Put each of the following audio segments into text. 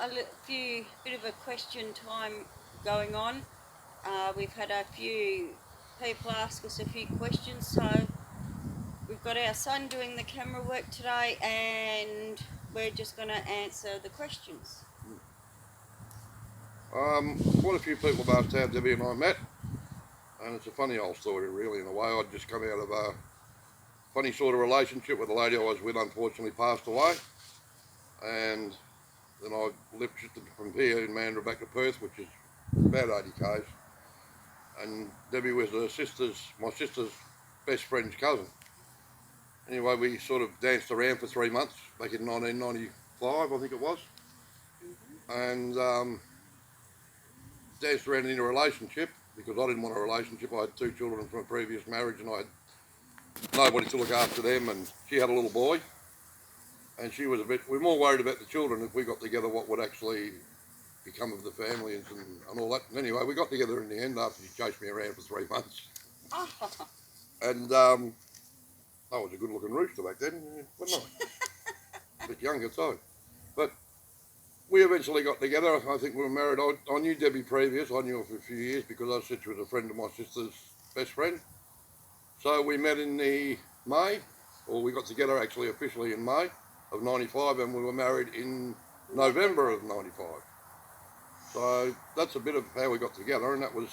got a bit of a question time going on. We've had a few people ask us a few questions, so we've got our son doing the camera work today, and we're just going to answer the questions. Quite a few people have asked how Debbie and I met, and it's a funny old story, really. In a way, I'd just come out of a funny sort of relationship with the lady I was with. Unfortunately, passed away, and then I shifted from here in Mandurah back to Perth, which is about 80 k's. And Debbie was my sister's best friend's cousin. Anyway, we sort of danced around for 3 months back in 1995, I think it was, and danced around in a relationship because I didn't want a relationship. I had 2 children from a previous marriage, and I had nobody to look after them, and she had a little boy, and we were more worried about the children if we got together, what would actually become of the family and all that. And anyway, we got together in the end after she chased me around for 3 months. And I was a good looking rooster back then, wasn't I? A bit younger too. But we eventually got together. I think we were married. I knew Debbie previous. I knew her for a few years because I said she was a friend of my sister's best friend. So we met in May, or we got together actually officially in May of 95, and we were married in November of 95. So that's a bit of how we got together, and that was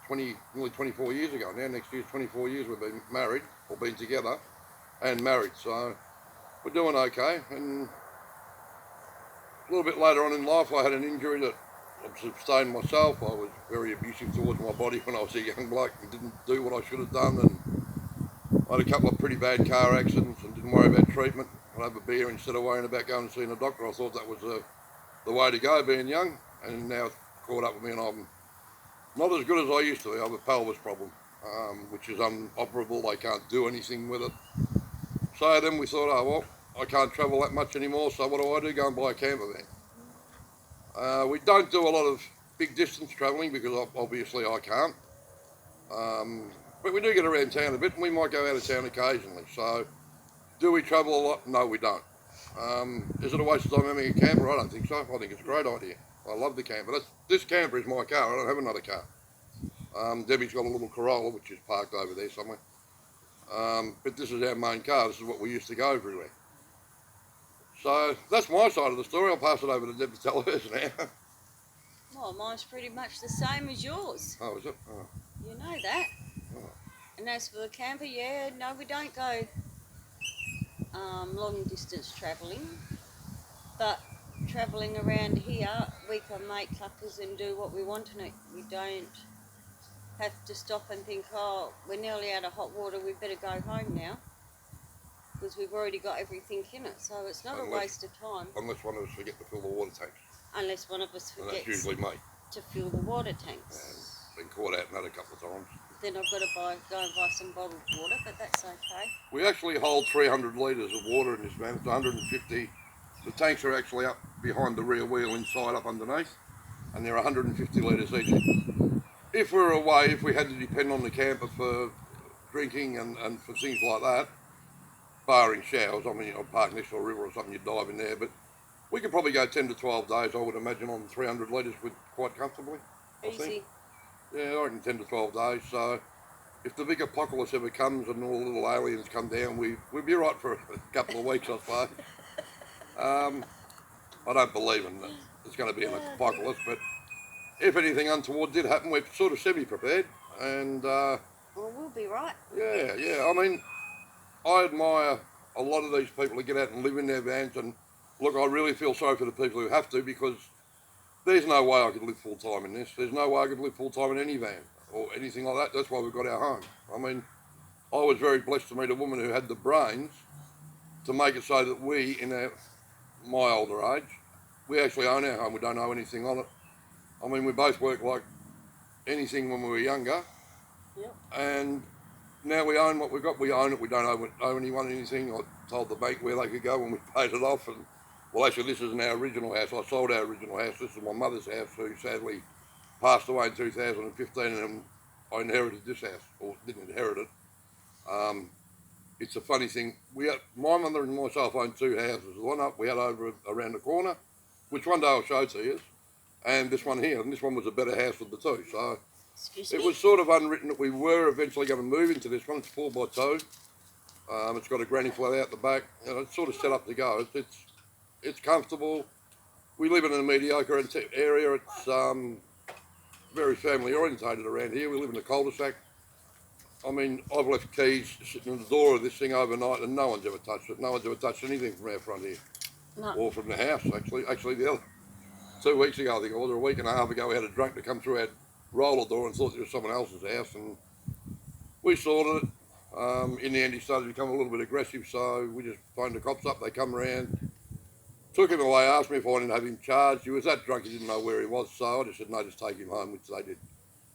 nearly 24 years ago now. Next year's 24 years we've been married, or been together and married. So we're doing okay. And a little bit later on in life I had an injury that I sustained myself. I was very abusive towards my body when I was a young bloke and didn't do what I should have done, and I had a couple of pretty bad car accidents and didn't worry about treatment. I'd have a beer instead of worrying about going and seeing a doctor. I thought that was the way to go, being young, and now it's caught up with me and I'm not as good as I used to be. I have a pelvis problem, which is unoperable. They can't do anything with it. So then we thought, oh well, I can't travel that much anymore, so what do? Go and buy a camper van. We don't do a lot of big distance travelling because obviously I can't. But we do get around town a bit, and we might go out of town occasionally. So do we travel a lot? No, we don't. Is it a waste of time having a camper? I don't think so. I think it's a great idea. I love the camper. This camper is my car. I don't have another car. Debbie's got a little Corolla which is parked over there somewhere. But this is our main car. This is what we used to go everywhere. So that's my side of the story. I'll pass it over to Deb to tell hers now. Well, mine's pretty much the same as yours. Oh, is it? Oh. You know that. Oh. And as for the camper, no, we don't go long distance travelling, but travelling around here, we can make cluckers and do what we want in it. We don't have to stop and think, oh, we're nearly out of hot water, we better go home now, because we've already got everything in it. So it's not a waste of time. Unless one of us forget to fill the water tanks. Unless one of us forgets and that's usually me. To fill the water tanks. Been caught out in that a couple of times. Then I've got to go and buy some bottled water, but that's okay. We actually hold 300 litres of water in this van. It's 150. The tanks are actually up behind the rear wheel inside, up underneath, and they're 150 litres each. If we were away, if we had to depend on the camper for drinking and for things like that, barring showers, I mean, I'd park next to a river or something, you'd dive in there, but we could probably go 10 to 12 days, I would imagine, on 300 litres quite comfortably. Easy. Yeah, I reckon 10 to 12 days. So if the big apocalypse ever comes and all the little aliens come down, we'd be right for a couple of weeks, I suppose. I don't believe in that there's going to be an apocalypse, but if anything untoward did happen, we're sort of semi-prepared. And well, we'll be right. Yeah. I mean, I admire a lot of these people who get out and live in their vans, and look, I really feel sorry for the people who have to, because there's no way I could live full time in this. There's no way I could live full time in any van or anything like that. That's why we've got our home. I mean, I was very blessed to meet a woman who had the brains to make it so that we, in my older age, we actually own our home. We don't owe anything on it. I mean, we both worked like anything when we were younger. Yep. And now we own what we've got. We own it. We don't owe anyone anything. I told the bank where they could go when we paid it off, and well, actually, this isn't our original house. I sold our original house. This is my mother's house, who sadly passed away in 2015, and I inherited this house, or didn't inherit it. It's a funny thing. My mother and myself owned 2 houses. The one up we had over around the corner, which one day I'll show to you, and this one here, and this one was a better house of the two. So Excuse it me? was sort of unwritten that we were eventually going to move into this one. It's 4x2. It's got a granny flat out the back. You know, it's sort of set up to go. It's comfortable. We live in a mediocre area. It's very family orientated around here. We live in a cul-de-sac. I mean, I've left keys sitting in the door of this thing overnight, and no one's ever touched it. No one's ever touched anything from our front here, No. or from the house. Actually, the other 2 weeks ago, I think it was, or a week and a half ago, we had a drunk to come through our roller door and thought it was someone else's house, and we sorted it. In the end, he started to become a little bit aggressive, so we just phoned the cops up. They come around, took him away, asked me if I wanted to have him charged. He was that drunk, he didn't know where he was, so I just said, no, just take him home, which they did.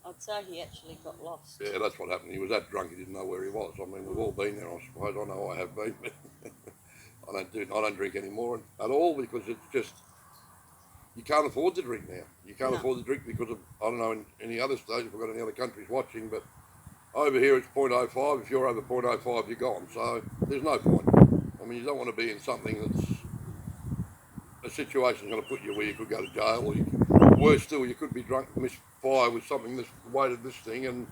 I'd say he actually got lost. Yeah, that's what happened. He was that drunk, he didn't know where he was. I mean, we've all been there, I suppose. I know I have been. I don't drink anymore at all, because it's just, you can't afford to drink now. You can't afford to drink because of, I don't know, in any other states, if we've got any other countries watching, but over here it's 0.05. If you're over 0.05, you're gone. So there's no point. I mean, you don't want to be in something that's a situation going to put you where you could go to jail, or worse still, you could be drunk, misfire with something this weight of this thing and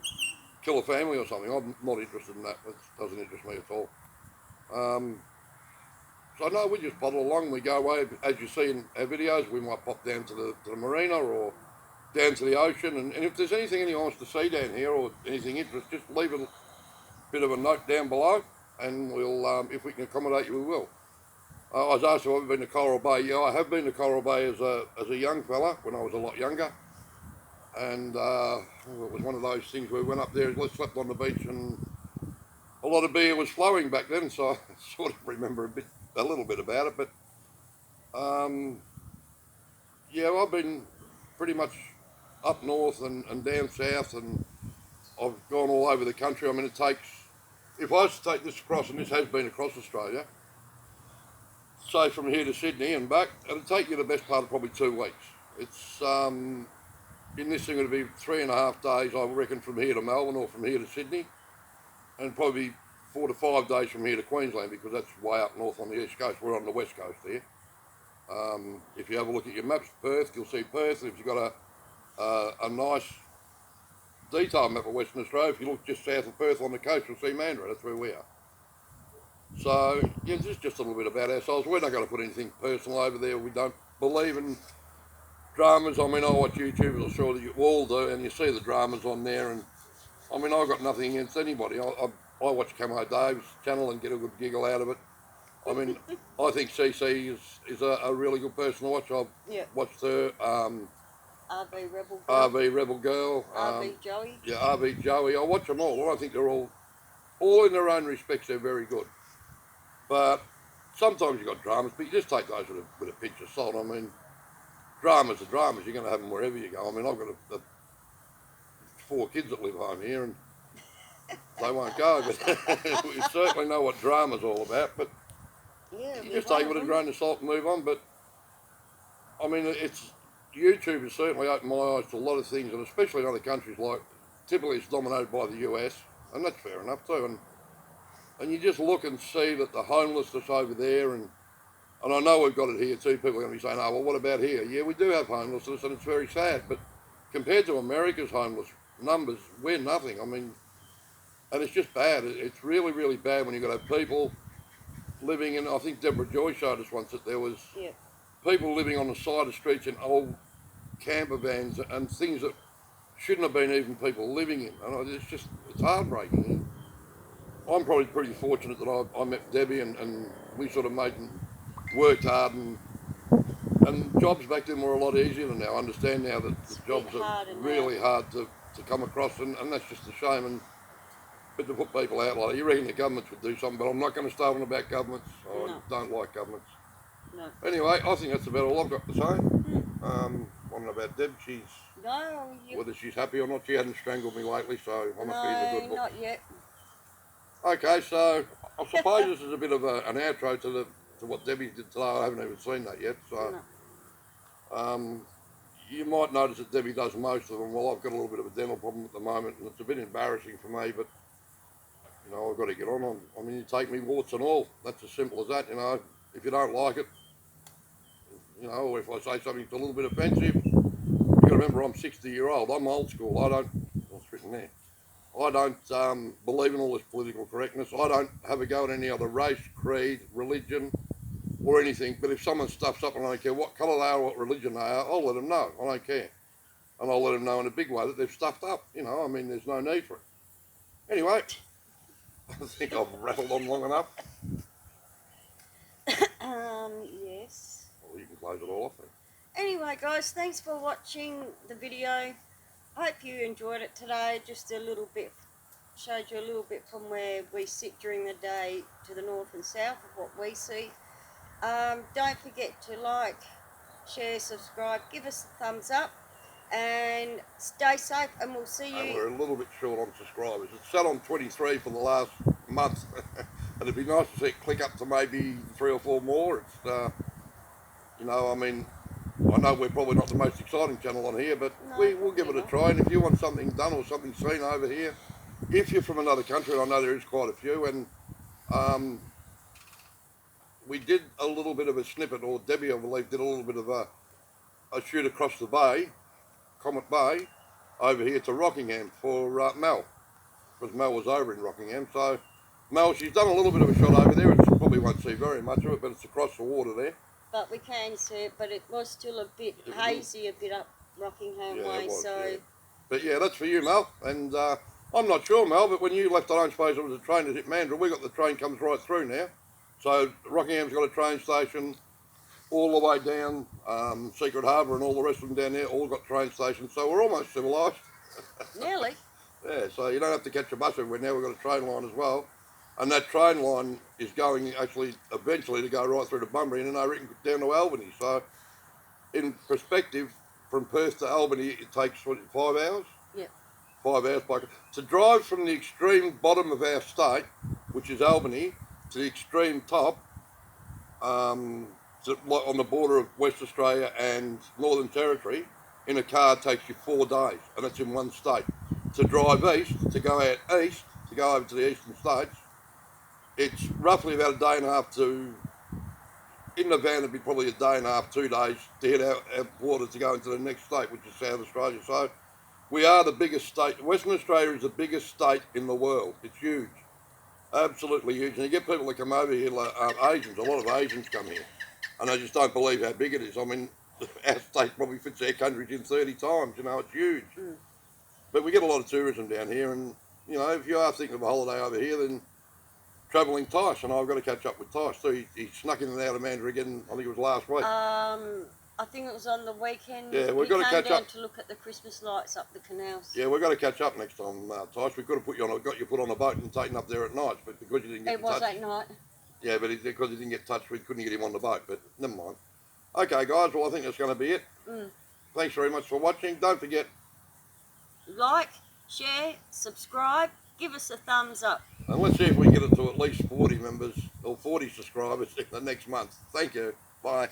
kill a family or something. I'm not interested in that. That doesn't interest me at all. So no, we just bottle along. We go away, as you see in our videos. We might pop down to the marina or down to the ocean, and if there's anything anyone wants to see down here or anything interesting, just leave a bit of a note down below, and we'll, if we can accommodate you, we will. I was asked if I've been to Coral Bay. Yeah, I have been to Coral Bay as a young fella when I was a lot younger, and it was one of those things where we went up there, slept on the beach, and a lot of beer was flowing back then, so I sort of remember a little bit about it. But yeah, I've been pretty much up north and down south, and I've gone all over the country. I mean, it takes, if I was to take this across, and this has been across Australia, say from here to Sydney and back, it'll take you the best part of probably 2 weeks. It's in this thing it'll be 3.5 days, I reckon, from here to Melbourne or from here to Sydney, and probably 4 to 5 days from here to Queensland, because that's way up north on the east coast. We're on the west coast here. If you have a look at your maps, Perth, you'll see Perth. If you've got a nice detailed map of Western Australia, if you look just south of Perth on the coast, you'll see Mandurah. That's where we are. So, yeah, this is just a little bit about ourselves. We're not going to put anything personal over there. We don't believe in dramas. I mean, I watch YouTubers, I'm sure that you all do, and you see the dramas on there. And I mean, I've got nothing against anybody. I watch Camo Dave's channel and get a good giggle out of it. I mean, I think CC is a really good person to watch. I've watched her. RV Rebel Girl. RV Rebel Girl. RV Joey. Yeah, RV Joey. I watch them all. I think they're all in their own respects, they're very good. But sometimes you've got dramas, but you just take those with a pinch of salt. I mean, dramas are dramas. You're going to have them wherever you go. I mean, I've got 4 kids that live home here, and they won't go. But we certainly know what drama's all about. But yeah, you just take it with a grain of salt and move on. But I mean, YouTube has certainly opened my eyes to a lot of things, and especially in other countries, like typically it's dominated by the US, and that's fair enough too. And you just look and see that the homelessness over there, and I know we've got it here too. People are going to be saying, oh, well, what about here? Yeah, we do have homelessness, and it's very sad. But compared to America's homeless numbers, we're nothing. I mean, and it's just bad. It's really, really bad when you've got to have people living in, I think Deborah Joy showed us once that there was people living on the side of streets in old camper vans and things that shouldn't have been even people living in. And it's heartbreaking. I'm probably pretty fortunate that I met Debbie and we sort of worked hard, and jobs back then were a lot easier than now. I understand now that the jobs are really hard to come across, and that's just a shame. But to put people out like that, you reckon the governments would do something, but I'm not going to start on about governments. I don't like governments. No. Anyway, I think that's about all I've got to say. I don't know about Deb. Whether she's happy or not. She hasn't strangled me lately, so I must be in a good book. Not yet. Okay, so I suppose this is a bit of an outro to what Debbie did today. I haven't even seen that yet. So you might notice that Debbie does most of them. Well, I've got a little bit of a dental problem at the moment, and it's a bit embarrassing for me, but you know, I've got to get on. I mean, you take me warts and all. That's as simple as that. You know, if you don't like it, you know, or if I say something's a little bit offensive, you got to remember I'm 60-year-old. I'm old school. I don't. What's written there? I don't believe in all this political correctness. I don't have a go at any other race, creed, religion, or anything. But if someone stuffs up and I don't care what colour they are, what religion they are, I'll let them know. I don't care. And I'll let them know in a big way that they've stuffed up. You know, I mean, there's no need for it. Anyway, I think I've rattled on long enough. Yes. Well, you can close it all off then. Anyway, guys, thanks for watching the video. Hope you enjoyed it today. Just a little bit, showed you a little bit from where we sit during the day to the north and south of what we see. Don't forget to like, share, subscribe, give us a thumbs up, and stay safe, and we'll see And you. we're a little bit short on subscribers. It's sat on 23 for the last month. And it'd be nice to see it click up to maybe 3 or 4 more. It's, you know, I mean, I know we're probably not the most exciting channel on here, but No, we'll give it a try. And if you want something done or something seen over here, if you're from another country, and I know there is quite a few, and we did a little bit of a snippet, or Debbie, I believe, did a little bit of a shoot across the bay, Comet Bay, over here to Rockingham for Mel, because Mel was over in Rockingham. So Mel, she's done a little bit of a shot over there. It's probably won't see very much of it, but it's across the water there. But we can see it, but it was still a bit hazy, a bit up Rockingham Yeah, way. it was, So, yeah. But yeah, that's for you, Mel. And I'm not sure, Mel, but when you left, I don't suppose it was a train that hit Mandurah. We got the train comes right through now. So Rockingham's got a train station all the way down Secret Harbour, and all the rest of them down there all got train stations. So we're almost civilised. nearly. Yeah, so you don't have to catch a bus everywhere now. We've got a train line as well. And that train line is going actually eventually to go right through to Bunbury, and then I reckon down to Albany. So in perspective, from Perth to Albany, it takes, what, 5 hours? Yeah. 5 hours by to drive from the extreme bottom of our state, which is Albany, to the extreme top, on the border of West Australia and Northern Territory, in a car takes you 4 days, and that's in one state. To drive east, to go out east, to go over to the eastern states, it's roughly about a day and a half to, in the van it'd be probably a day and a half, 2 days to hit our border to go into the next state, which is South Australia. So we are the biggest state. Western Australia is the biggest state in the world. It's huge, absolutely huge. And you get people that come over here, like Asians, a lot of Asians come here, and they just don't believe how big it is. I mean, our state probably fits our countries in 30 times, you know, it's huge. Mm. But we get a lot of tourism down here, and, you know, if you are thinking of a holiday over here, then travelling Tice, and I've got to catch up with Tice too. He snuck in and out of Mandurah again, I think it was last week. I think it was on the weekend. Yeah, we've got to catch down up. to look at the Christmas lights up the canals. Yeah, we've got to catch up next time, Tice. We could have got you put on a boat and taken up there at night, but because you didn't get It was touch. at night. Yeah, but because he didn't get touched, we couldn't get him on the boat, but never mind. Okay, guys, well, I think that's going to be it. Mm. Thanks very much for watching. Don't forget, Like, share, subscribe, give us a thumbs up. and let's see if we can get it to at least 40 members or 40 subscribers in the next month. Thank you. Bye.